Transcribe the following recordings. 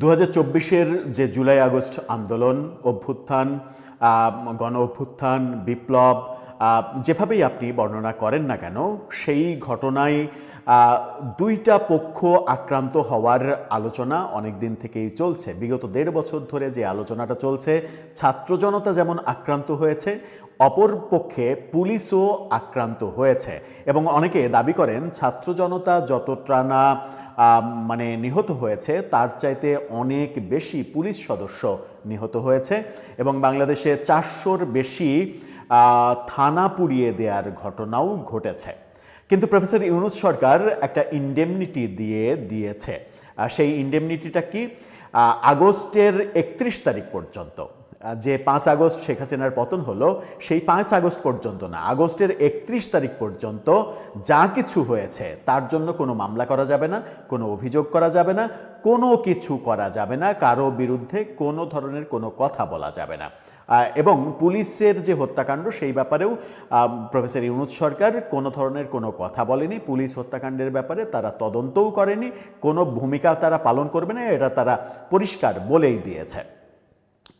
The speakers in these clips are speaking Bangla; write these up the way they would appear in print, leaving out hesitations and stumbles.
2024-এর যে জুলাই আগস্ট আন্দোলন, অভ্যুত্থান, গণ অভ্যুত্থান, বিপ্লব, যেভাবেই আপনি বর্ণনা করেন না কেন, সেই ঘটনায় দুইটা পক্ষ আক্রান্ত হওয়ার আলোচনা অনেক দিন থেকেই চলছে। বিগত 1.5 বছর ধরে যে আলোচনাটা চলছে, ছাত্র জনতা যেমন আক্রান্ত হয়েছে, অপর পক্ষে পুলিশও আক্রান্ত হয়েছে। এবং অনেকে দাবি করেন ছাত্র জনতা যতটা না নিহত হয়েছে, তার চাইতে অনেক বেশি পুলিশ সদস্য নিহত হয়েছে। এবং বাংলাদেশে 400-র বেশি থানা পুড়িয়ে দেওয়ার ঘটনাও ঘটেছে। কিন্তু প্রফেসর ইউনূস সরকার একটা ইনডেমনিটি দিয়েছে। সেই ইনডেমনিটিটা কি? আগস্টের 31 তারিখ পর্যন্ত, যে 5 আগস্ট শেখ হাসিনার পতন হলো, সেই 5 আগস্ট পর্যন্ত না, আগস্টের 31 তারিখ পর্যন্ত যা কিছু হয়েছে তার জন্য কোনো মামলা করা যাবে না, কোনো অভিযোগ করা যাবে না, কোনো কিছু করা যাবে না, কারো বিরুদ্ধে কোনো ধরনের কোনো কথা বলা যাবে না। এবং পুলিশের যে হত্যাকাণ্ড, সেই ব্যাপারেও প্রফেসর ইউনূস সরকার কোনো ধরনের কোনো কথা বলেনি। পুলিশ হত্যাকাণ্ডের ব্যাপারে তারা তদন্তও করেনি, কোনো ভূমিকা তারা পালন করবে না, এটা তারা পরিষ্কার বলেই দিয়েছে।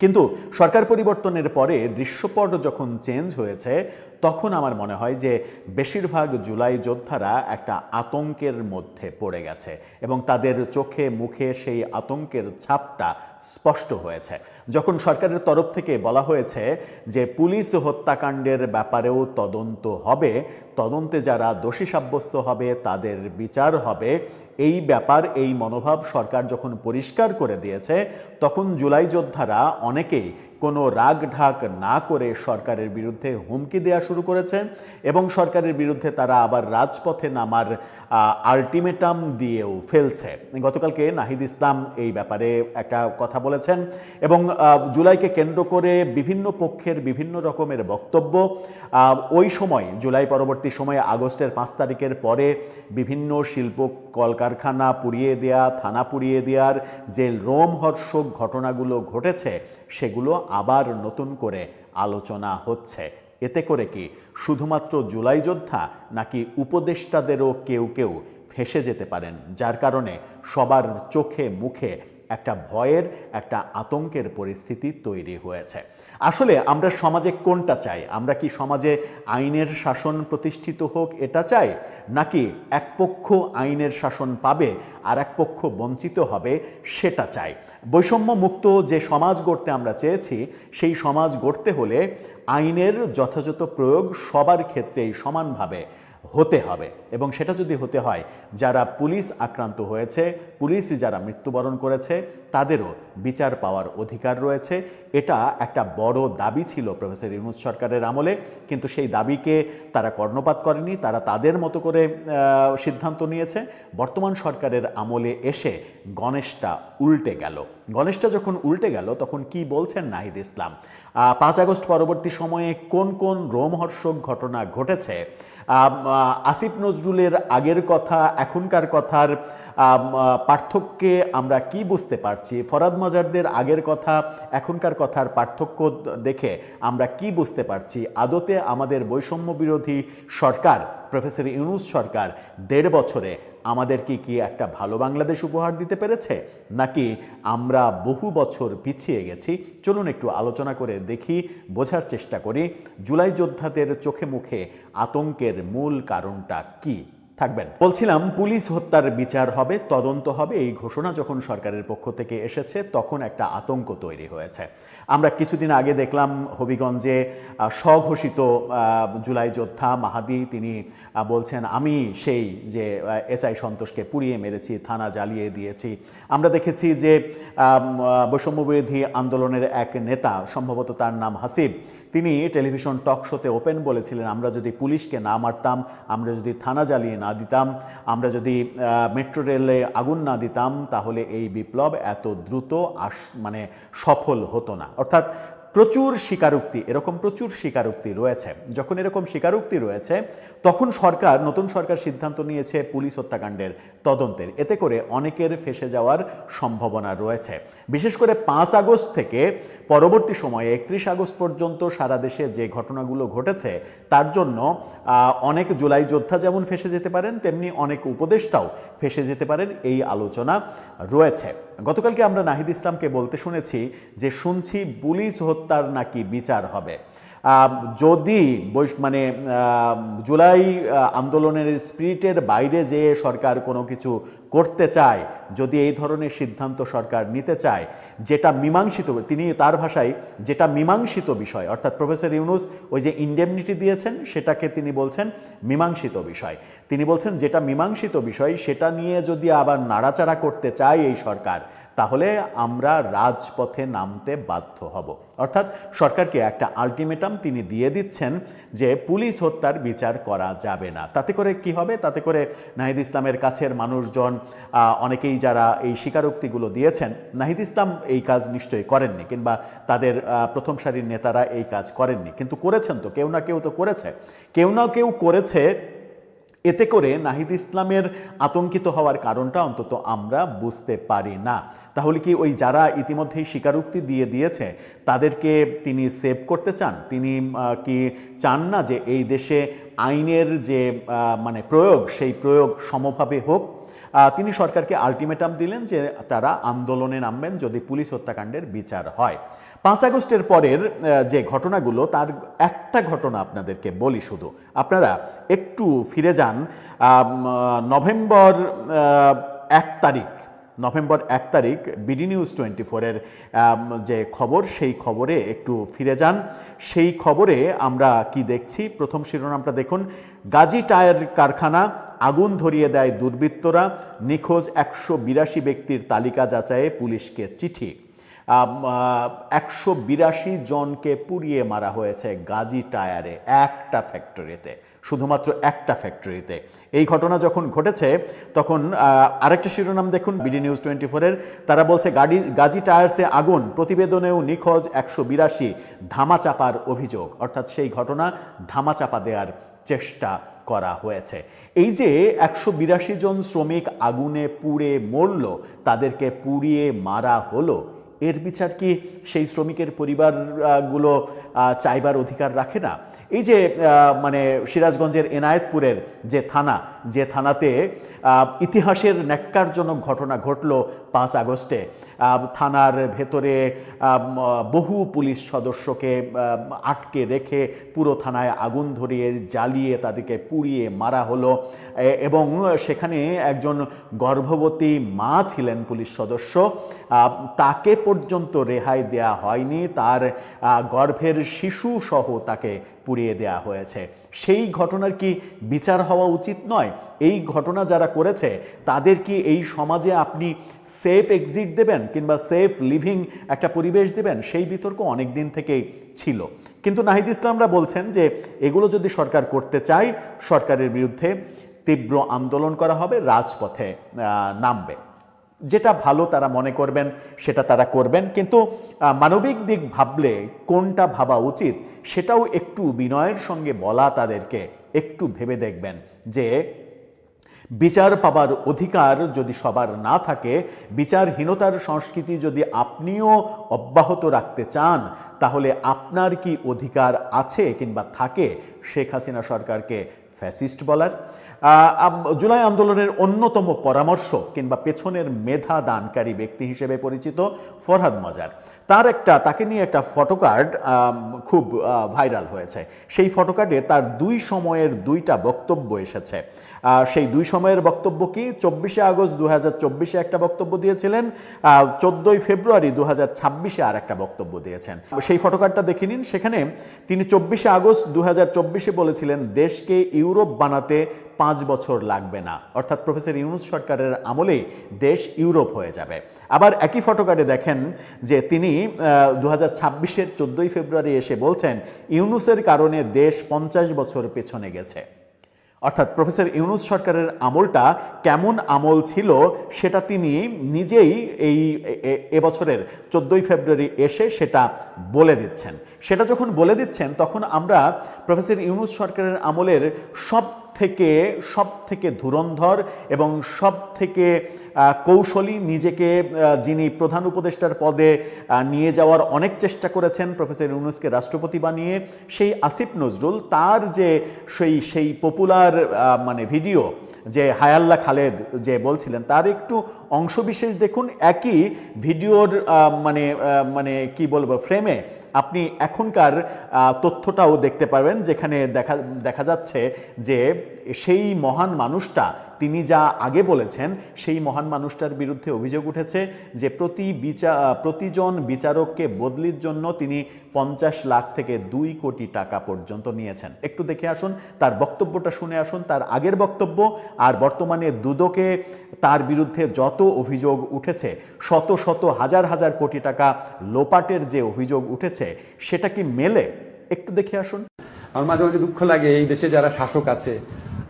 কিন্তু সরকার পরিবর্তনের পরে দৃশ্যপট যখন চেঞ্জ হয়েছে, তখন আমার মনে হয় যে বেশিরভাগ জুলাই যোদ্ধারা একটা আতঙ্কের মধ্যে পড়ে গেছে এবং তাদের চোখে মুখে সেই আতঙ্কের ছাপটা স্পষ্ট হয়েছে। যখন সরকারের তরফ থেকে বলা হয়েছে যে পুলিশ হত্যাকাণ্ডের ব্যাপারেও তদন্ত হবে, তদন্তে যারা দোষী সাব্যস্ত হবে তাদের বিচার হবে, এই ব্যাপার, এই মনোভাব সরকার যখন পরিষ্কার করে দিয়েছে, তখন জুলাই যোদ্ধারা অনেকেই কোনো রাগ ঢাক না করে সরকারের বিরুদ্ধে হুমকি দেওয়া শুরু করেছে এবং সরকারের বিরুদ্ধে তারা আবার রাজপথে নামার আলটিমেটাম দিয়েও ফেলছে। গতকালকে নাহিদ ইসলাম এই ব্যাপারে একটা কথা বলেছেন এবং জুলাইকে কেন্দ্র করে বিভিন্ন পক্ষের বিভিন্ন রকমের বক্তব্য। ওই সময়, জুলাই পরবর্তী সময়ে আগস্টের 5 তারিখের পরে বিভিন্ন শিল্প কলকারখানা পুড়িয়ে দেয়া, থানা পুড়িয়ে দেওয়ার যে রোমহর্ষক ঘটনাগুলো ঘটেছে, সেগুলো আবার নতুন করে আলোচনা হচ্ছে। এতে করে কি শুধুমাত্র জুলাই যোদ্ধা নাকি উপদেষ্টাদেরও কেউ কেউ ফেঁসে যেতে পারেন, যার কারণে সবার চোখে মুখে একটা ভয়ের, একটা আতঙ্কের পরিস্থিতি তৈরি হয়েছে। আসলে আমরা সমাজে কোনটা চাই? আমরা কি সমাজে আইনের শাসন প্রতিষ্ঠিত হোক এটা চাই, নাকি এক পক্ষ আইনের শাসন পাবে আর এক পক্ষ বঞ্চিত হবে সেটা চাই? বৈষম্য মুক্ত যে সমাজ গড়তে আমরা চেয়েছি, সেই সমাজ গড়তে হলে আইনের যথাযথ প্রয়োগ সবার ক্ষেত্রেই সমানভাবে হতে হবে। এবং সেটা যদি হতে হয়, যারা পুলিশ আক্রান্ত হয়েছে, পুলিশ যারা মৃত্যুবরণ করেছে, তাদেরও বিচার পাওয়ার অধিকার রয়েছে। এটা একটা বড় দাবি ছিল প্রফেসর ইউনূস সরকারের আমলে, কিন্তু সেই দাবিকে তারা কর্ণপাত করেনি, তারা তাদের মতো করে সিদ্ধান্ত নিয়েছে। বর্তমান সরকারের আমলে এসে গণেশটা উল্টে গেল। গণেশটা যখন উল্টে গেল, তখন কি বলছেন নাহিদ ইসলাম? 5 আগস্ট পরবর্তী সময়ে কোন কোন রোমহর্ষক ঘটনা ঘটেছে, আসিফ নজরুলের আগের কথা এখনকার কথার পার্থক্যে আমরা কি বুঝতে পারছি, ফরহাদ মজারদের আগের কথা এখনকার কথার পার্থক্য দেখে আমরা কি বুঝতে পারছি, আদতে আমাদের বৈষম্য বিরোধী সরকার প্রফেসর ইউনূস সরকার 1.5 বছরে আমাদেরকে কি একটা ভালো বাংলাদেশ উপহার দিতে পেরেছে, নাকি আমরা বহু বছর পিছিয়ে গেছি? চলুন একটু আলোচনা করে দেখি, বোঝার চেষ্টা করি জুলাই যোদ্ধাদের চোখে মুখে আতঙ্কের মূল কারণটা কি। থাকবেন। বলছিলাম, পুলিশ হত্যার বিচার হবে, তদন্ত হবে, এই ঘোষণা যখন সরকারের পক্ষ থেকে এসেছে, তখন একটা আতঙ্ক তৈরি হয়েছে। আমরা কিছুদিন আগে দেখলাম হবিগঞ্জে স্বঘোষিত জুলাই যোদ্ধা মাহাদি, তিনি বলছেন আমি সেই যে এসআই সন্তোষকে পুড়িয়ে মেরেছি, থানা জ্বালিয়ে দিয়েছি। আমরা দেখেছি যে বৈষম্যবিরোধী আন্দোলনের এক নেতা, সম্ভবত তার নাম হাসিব, তিনি টেলিভিশন টক শোতে ওপেন বলেছিলেন, আমরা যদি পুলিশকে না মারতাম, আমরা যদি থানা জ্বালিয়ে না দিতাম, আমরা যদি মেট্রো রেলে আগুন না দিতাম, তাহলে এই বিপ্লব এত দ্রুত সফল হতো না। অর্থাৎ প্রচুর স্বীকারোক্তি, এরকম প্রচুর স্বীকারোক্তি রয়েছে। যখন এরকম স্বীকারোক্তি রয়েছে তখন নতুন সরকার সিদ্ধান্ত নিয়েছে পুলিশ হত্যাকাণ্ডের তদন্তের। এতে করে অনেকের ফেঁসে যাওয়ার সম্ভাবনা রয়েছে। বিশেষ করে 5 আগস্ট থেকে পরবর্তী সময়ে 31 আগস্ট পর্যন্ত সারা দেশে যে ঘটনাগুলো ঘটেছে তার জন্য অনেক জুলাই যোদ্ধা যেমন ফেঁসে যেতে পারেন, তেমনি অনেক উপদেষ্টাও ফেঁসে যেতে পারেন, এই আলোচনা রয়েছে। গতকালকে আমরা নাহিদ ইসলামকে বলতে শুনেছি যে শুনছি পুলিশ হত্যার নাকি বিচার হবে। যদি মানে জুলাই আন্দোলনের স্পিরিটের বাইরে যে সরকার কোনো কিছু করতে চায়, যদি এই ধরনের সিদ্ধান্ত সরকার নিতে চায় যেটা মীমাংসিত, তিনি তার ভাষায় যেটা মীমাংসিত বিষয়, অর্থাৎ প্রফেসর ইউনূস ওই যে ইন্ডেমনিটি দিয়েছেন সেটাকে তিনি বলছেন মীমাংসিত বিষয়। তিনি বলছেন যেটা মীমাংসিত বিষয় সেটা নিয়ে যদি আবার নাড়াচাড়া করতে চায় এই সরকার, তাহলে আমরা রাজপথে নামতে বাধ্য হব। অর্থাৎ সরকারকে একটা আলটিমেটাম তিনি দিয়ে দিচ্ছেন যে পুলিশ হত্যার বিচার করা যাবে না। তাতে করে কি হবে? তাতে করে নাহিদ ইসলামের কাছের মানুষজন অনেকেই যারা এই স্বীকারোক্তিগুলো দিয়েছেন, নাহিদ ইসলাম এই কাজ নিশ্চয়ই করেননি, কিংবা তাদের প্রথম সারির নেতারা এই কাজ করেননি, কিন্তু করেছেন তো, কেউ না কেউ তো করেছে, কেউ না কেউ করেছে। এতে করে নাহিদ ইসলামের আতঙ্কিত হওয়ার কারণটা অন্তত আমরা বুঝতে পারি না। তাহলে কি ওই যারা ইতিমধ্যেই স্বীকারোক্তি দিয়ে দিয়েছে তাদেরকে তিনি সেভ করতে চান? তিনি কি চান না যে এই দেশে আইনের যে মানে প্রয়োগ, সেই প্রয়োগ সমভাবে হোক? তিনি সরকারকে আলটিমেটাম দিলেন যে তারা আন্দোলনে নামবেন যদি পুলিশ হত্যাকাণ্ডের বিচার হয়। 5 আগস্টের পরের যে ঘটনাগুলো, তার একটা ঘটনা আপনাদেরকে বলি শুধু। আপনারা একটু ফিরে যান নভেম্বর 1 তারিখ বিডি নিউজ 24-এর যে খবর, সেই খবরে একটু ফিরে যান। সেই খবরে আমরা কি দেখছি? প্রথম শিরোনামটা দেখুন, গাজী টায়ার কারখানা আগুন ধরিয়ে দেয় দুর্বৃত্তরা, নিখোঁজ 182 ব্যক্তির তালিকা যাচাইয়ে পুলিশকে চিঠি। 182 জনকে পুড়িয়ে মারা হয়েছে গাজী টায়ারে, একটা ফ্যাক্টরিতে, শুধুমাত্র একটা ফ্যাক্টরিতে। এই ঘটনা যখন ঘটেছে তখন আরেকটা শিরোনাম দেখুন বিডি নিউজ 24-এর, তারা বলছে গাজী টায়ার্সে আগুন, প্রতিবেদনেও নিখোঁজ 182, ধামাচাপার অভিযোগ। অর্থাৎ সেই ঘটনা ধামাচাপা দেওয়ার চেষ্টা করা হয়েছে। এই যে 182 জন শ্রমিক আগুনে পুড়ে মরল, তাদেরকে পুড়িয়ে মারা হলো, এর বিচার কি সেই শ্রমিকের পরিবারগুলো চাইবার অধিকার রাখে না? এই যে মানে সিরাজগঞ্জের এনায়েতপুরের যে থানাতে ইতিহাসের ন্যাক্কারজনক ঘটনা ঘটল 5 আগস্টে, থানার ভেতরে বহু পুলিশ সদস্যকে আটকে রেখে পুরো থানায় আগুন ধরিয়ে জ্বালিয়ে তাদেরকে পুড়িয়ে মারা হলো, এবং সেখানে একজন গর্ভবতী মা ছিলেন পুলিশ সদস্য, তাকে পর্যন্ত রেহাই দেয়া হয়নি, তার গর্ভের শিশু সহ তাকে পুড়িয়ে দেয়া হয়েছে। সেই ঘটনার কি বিচার হওয়া উচিত নয়? এই ঘটনা যারা করেছে তাদের কি এই সমাজে আপনি সেফ এক্সিট দেবেন কিংবা সেফ লিভিং একটা পরিবেশ দেবেন? সেই বিতর্ক অনেক দিন থেকেই ছিল। কিন্তু নাহিদ ইসলামরা বলছেন যে এগুলো যদি সরকার করতে চায়, সরকারের বিরুদ্ধে তীব্র আন্দোলন করা হবে, রাজপথে নামবে। যেটা ভালো তারা মনে করবেন সেটা তারা করবেন, কিন্তু মানবিক দিক ভাবলে কোনটা ভাবা উচিত সেটাও একটু বিনয়ের সঙ্গে বলা তাদেরকে, একটু ভেবে দেখবেন যে বিচার পাবার অধিকার যদি সবার না থাকে, বিচারহীনতার সংস্কৃতি যদি আপনিও অব্যাহত রাখতে চান, তাহলে আপনার কি অধিকার আছে কিংবা থাকে শেখ হাসিনা সরকারকে ফ্যাসিস্ট বলার? জুলাই আন্দোলনের অন্যতম পরামর্শ কিংবা পেছনের মেধা দানকারী ব্যক্তি হিসেবে পরিচিত ফরহাদ মজার, তাকে নিয়ে একটা ফটোকার্ড খুব ভাইরাল হয়েছে। সেই ফটোকার্ডে তার 2 সময়ের 2টা বক্তব্য এসেছে। সেই 2 সময়ের বক্তব্য কি? 24 আগস্ট 2024-এ একটা বক্তব্য দিয়েছিলেন, 14 ফেব্রুয়ারি 2026-এ আর একটা বক্তব্য দিয়েছেন। সেই ফটোকার্ডটা দেখে নিন। সেখানে তিনি 24 আগস্ট 2024-এ বলেছিলেন দেশকে ইউরোপ বানাতে 5 বছর লাগবে না, অর্থাৎ প্রফেসর ইউনূস সরকারের আমলেই দেশ ইউরোপ হয়ে যাবে। আবার একই ফটোকার্ডে দেখেন যে তিনি 2026-এর 14 ফেব্রুয়ারি এসে বলছেন ইউনূসের কারণে দেশ 50 বছর পেছনে গেছে। অর্থাৎ প্রফেসর ইউনূস সরকারের আমলটা কেমন আমল ছিল সেটা তিনি নিজেই এই এবছরের 14ই ফেব্রুয়ারি এসে সেটা বলে দিচ্ছেন। সেটা যখন বলে দিচ্ছেন তখন আমরা প্রফেসর ইউনূস সরকারের আমলের সব থেকে ধুরন্ধর এবং সব থেকে কৌশলী, নিজেকে যিনি প্রধান উপদেষ্টার পদে নিয়ে যাওয়ার অনেক চেষ্টা করেছেন প্রফেসর ইউনূসকে রাষ্ট্রপতি বানিয়ে, সেই আসিফ নজরুল তার যে সেই পপুলার মানে ভিডিও যে হায়াল্লা খালেদ যে বলছিলেন তার একটু অংশবিশেষ দেখুন। একই ভিডিওর মানে কি বলবো ফ্রেমে আপনি এখনকার তথ্যটাও দেখতে পাবেন, যেখানে দেখা যাচ্ছে যে সেই মহান মানুষটা তিনি যা আগে বলেছেন সেই মহান মানুষটার বিরুদ্ধে অভিযোগ উঠেছে যে প্রতিজন বিচারককে বদলির জন্য তিনি 50 লাখ থেকে 2 কোটি টাকা পর্যন্ত নিয়েছেন। একটু দেখে আসুন, তার বক্তব্যটা শুনে আসুন, তার আগের বক্তব্য আর বর্তমানে দুদকে তার বিরুদ্ধে যত অভিযোগ উঠেছে, শত শত হাজার কোটি টাকা লোপাটের যে অভিযোগ উঠেছে সেটা কি মেলে? একটু দেখে আসুন। আমার মাঝে মাঝে দুঃখ লাগে এই দেশে যারা শাসক আছে,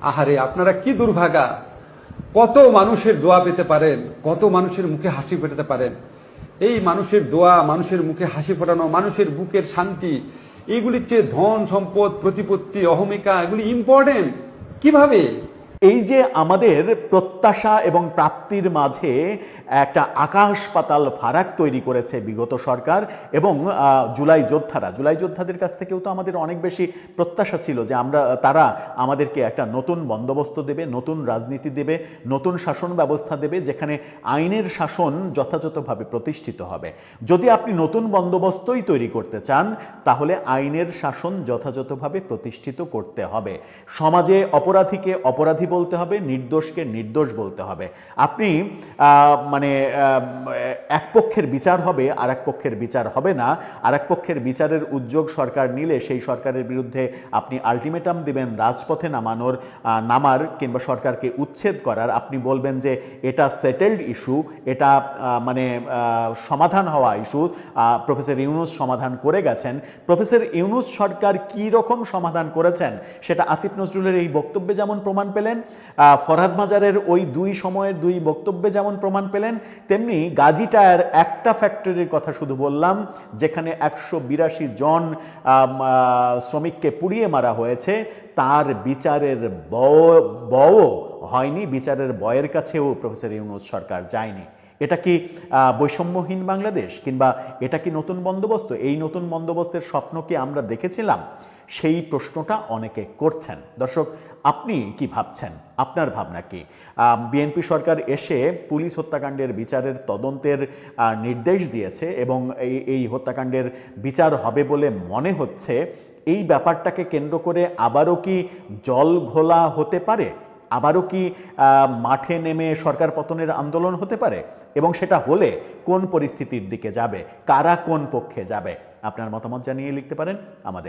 আহারে আপনারা কি দুর্ভাগা, কত মানুষের দোয়া পেতে পারেন, কত মানুষের মুখে হাসি ফোটাতে পারেন। এই মানুষের দোয়া, মানুষের মুখে হাসি ফোটানো, মানুষের বুকের শান্তি, এইগুলির চেয়ে ধন সম্পদ, প্রতিপত্তি, অহমিকা এগুলি ইম্পর্টেন্ট কিভাবে? এই যে আমাদের প্রত্যাশা এবং প্রাপ্তির মাঝে একটা আকাশ পাতাল ফারাক তৈরি করেছে বিগত সরকার এবং জুলাই যোদ্ধাদের কাছ থেকেও তো আমাদের অনেক বেশি প্রত্যাশা ছিল যে তারা আমাদেরকে একটা নতুন বন্দোবস্ত দেবে, নতুন রাজনীতি দেবে, নতুন শাসন ব্যবস্থা দেবে, যেখানে আইনের শাসন যথাযথভাবে প্রতিষ্ঠিত হবে। যদি আপনি নতুন বন্দোবস্তই তৈরি করতে চান তাহলে আইনের শাসন যথাযথভাবে প্রতিষ্ঠিত করতে হবে। সমাজে অপরাধীকে অপরাধী বলতে হবে, নির্দোষকে নির্দোষ বলতে হবে। আপনি মানে এক পক্ষের বিচার হবে আর এক পক্ষের বিচার হবে না, আর এক পক্ষের বিচারের উদ্যোগ সরকার নিলে সেই সরকারের বিরুদ্ধে আপনি আলটিমেটাম দিবেন রাজপথে নামার কিংবা সরকারকে উচ্ছেদ করার। আপনি বলবেন যে এটা সেটেলড ইস্যু, এটা মানে সমাধান হওয়া ইস্যু, প্রফেসর ইউনূস সমাধান করে গেছেন। প্রফেসর ইউনূস সরকার কি রকম সমাধান করেছেন সেটা আসিফ নজরুলের এই বক্তব্যে যেমন প্রমাণ পেলেন, ফরহাদ মাজারের ওই সময়ের দুই বক্তব্যে যেমন প্রমাণ পেলেন, তেমনি গাজী টায়ার একটা ফ্যাক্টরির কথা শুধু বললাম যেখানে 182 জন শ্রমিককে পুড়িয়ে মারা হয়েছে, তার বিচারের বও হয়নি, বিচারের বয়ের কাছেও প্রফেসর ইউনূস সরকার যায়নি। এটা কি বৈষম্যহীন বাংলাদেশ, কিংবা এটা কি নতুন বন্দোবস্ত? এই নতুন বন্দোবস্তের স্বপ্ন কি আমরা দেখেছিলাম? সেই প্রশ্নটা অনেকে করছেন। দর্শক, আপনি কি ভাবছেন? আপনার ভাবনা কি? বিএনপি সরকার এসে পুলিশ হত্যাকাণ্ডের বিচারের তদন্তের নির্দেশ দিয়েছে এবং এই হত্যাকাণ্ডের বিচার হবে বলে মনে হচ্ছে। এই ব্যাপারটাকে কেন্দ্র করে আবারও কি জল ঘোলা হতে পারে? আবারও কি মাঠে নেমে সরকার পতনের আন্দোলন হতে পারে? এবং সেটা হলে কোন পরিস্থিতির দিকে যাবে, কারা কোন পক্ষে যাবে? আপনার মতামত জানিয়ে লিখতে পারেন আমাদের।